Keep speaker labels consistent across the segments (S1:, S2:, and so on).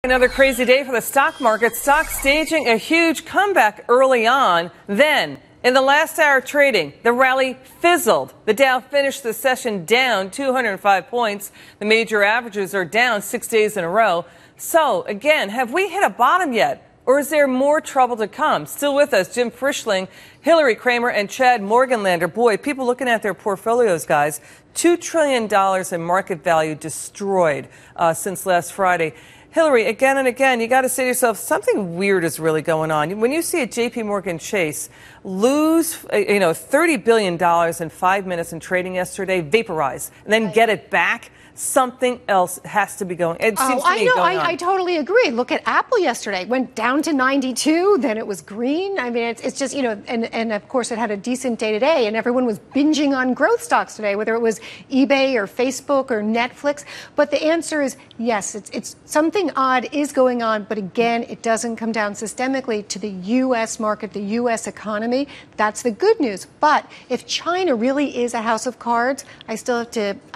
S1: Another crazy day for the stock market. Stocks staging a huge comeback early on. Then, in the last hour of trading, the rally fizzled. The Dow finished the session down 205 points. The major averages are down 6 days in a row. So, again, have we hit a bottom yet? Or is there more trouble to come? Still with us, Jim Frischling, Hillary Kramer, and Chad Morganlander. Boy, people looking at their portfolios, guys. $2 trillion in market value destroyed since last Friday. Hillary, again and again, you got to say to yourself, something weird is really going on. When you see a JP Morgan Chase lose, $30 billion in 5 minutes in trading yesterday, vaporize, and then get it back, something else has to be going. It seems to me going on.
S2: I totally agree. Look at Apple yesterday. It went down to 92, then it was green. I mean, it's just, and of course it had a decent day today, and everyone was binging on growth stocks today, whether it was eBay or Facebook or Netflix. But the answer is yes, it's something odd is going on, but again, it doesn't come down systemically to the U.S. market, the U.S. economy. That's the good news. But if China really is a house of cards, I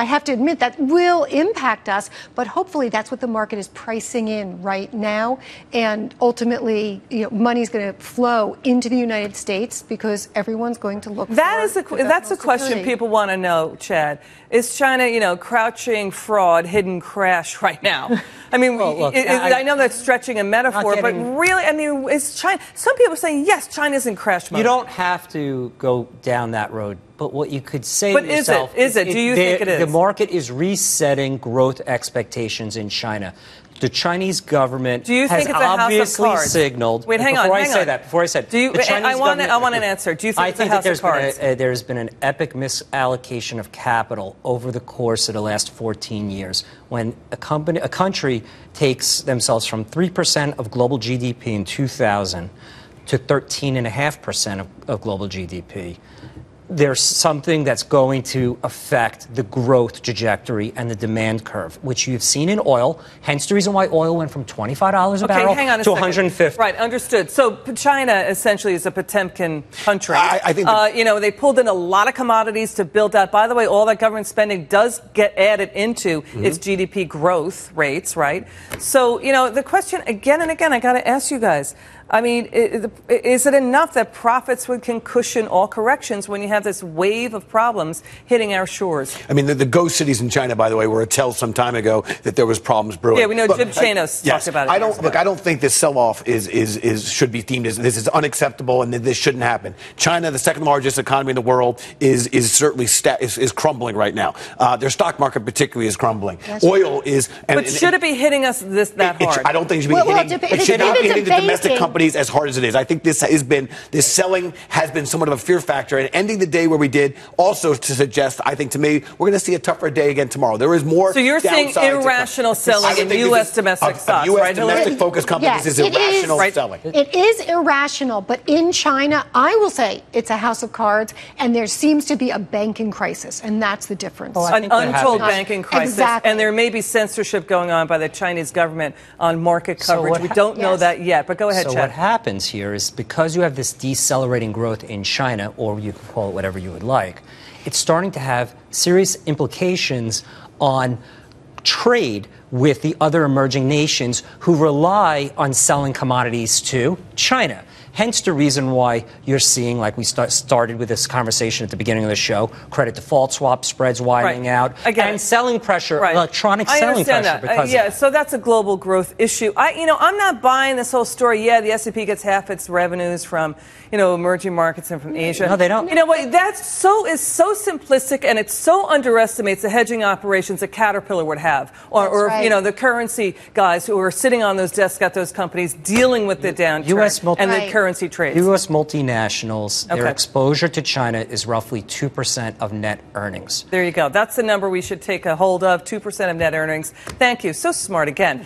S2: have to admit that will impact us, but hopefully that's what the market is pricing in right now. And ultimately, money's going to flow into the United States because everyone's going to look
S1: that's a question people want to know, Chad. Is China, crouching fraud, hidden crash right now? I mean, well, look, I know that's stretching a metaphor, but really, I mean, is China? Some people are saying, yes, China's in crash mode.
S3: You don't have to go down that road. But what you could say
S1: to
S3: yourself
S1: is it? Do you think it is?
S3: The market is resetting growth expectations in China. The Chinese government has obviously signaled.
S1: Wait, hang on.
S3: Before I say that,
S1: I want an answer. Do you think it's a house of cards?
S3: There's been an epic misallocation of capital over the course of the last 14 years. When a country takes themselves from 3% of global GDP in 2000 to 13.5% of global GDP. There's something that's going to affect the growth trajectory and the demand curve, which you've seen in oil, hence the reason why oil went from $25 a barrel to $150.
S1: Right, understood. So China essentially is a Potemkin country.
S4: I think
S1: they pulled in a lot of commodities to build out. By the way, all that government spending does get added into its GDP growth rates, right? So, the question again and again, I got to ask you guys, I mean, is it enough that profits can cushion all corrections when you have this wave of problems hitting our shores?
S4: I mean, the ghost cities in China, by the way, were a tell some time ago that there was problems brewing.
S1: Yeah, we know Jim Chanos talked about it.
S4: I don't think this sell-off should be themed as this is unacceptable and that this shouldn't happen. China, the second largest economy in the world, is certainly is crumbling right now. Their stock market particularly is crumbling. Oil is.
S1: But should it be hitting us that hard?
S4: I don't think it should be hitting. It should not be hitting the domestic companies as hard as it is. I think this selling has been somewhat of a fear factor, and ending the day where we did also to suggest, I think to me, we're going to see a tougher day again tomorrow. There is more.
S1: So you're saying irrational selling in U.S. domestic stocks, right?
S4: U.S. domestic focused companies is irrational selling.
S2: It is irrational, but in China, I will say it's a house of cards, and there seems to be a banking crisis, and that's the difference.
S1: An untold banking crisis,
S2: exactly.
S1: And there may be censorship going on by the Chinese government on market coverage. We don't know that yet, but go ahead, Chad.
S3: What happens here is because you have this decelerating growth in China, or you can call it whatever you would like, it's starting to have serious implications on trade with the other emerging nations who rely on selling commodities to China. Hence the reason why you're seeing, like we started with this conversation at the beginning of the show, credit default swap spreads widening out, and selling pressure, electronic selling pressure. Because
S1: so that's a global growth issue. I'm not buying this whole story. Yeah, the S&P gets half its revenues from, emerging markets and from Asia.
S3: No, they don't.
S1: You know what? That's so simplistic, and it so underestimates the hedging operations that Caterpillar would have, or the currency guys who are sitting on those desks at those companies dealing with the downturn and the currency trades.
S3: U.S. multinationals, their exposure to China is roughly 2% of net earnings.
S1: There you go. That's the number we should take a hold of, 2% of net earnings. Thank you. So smart again.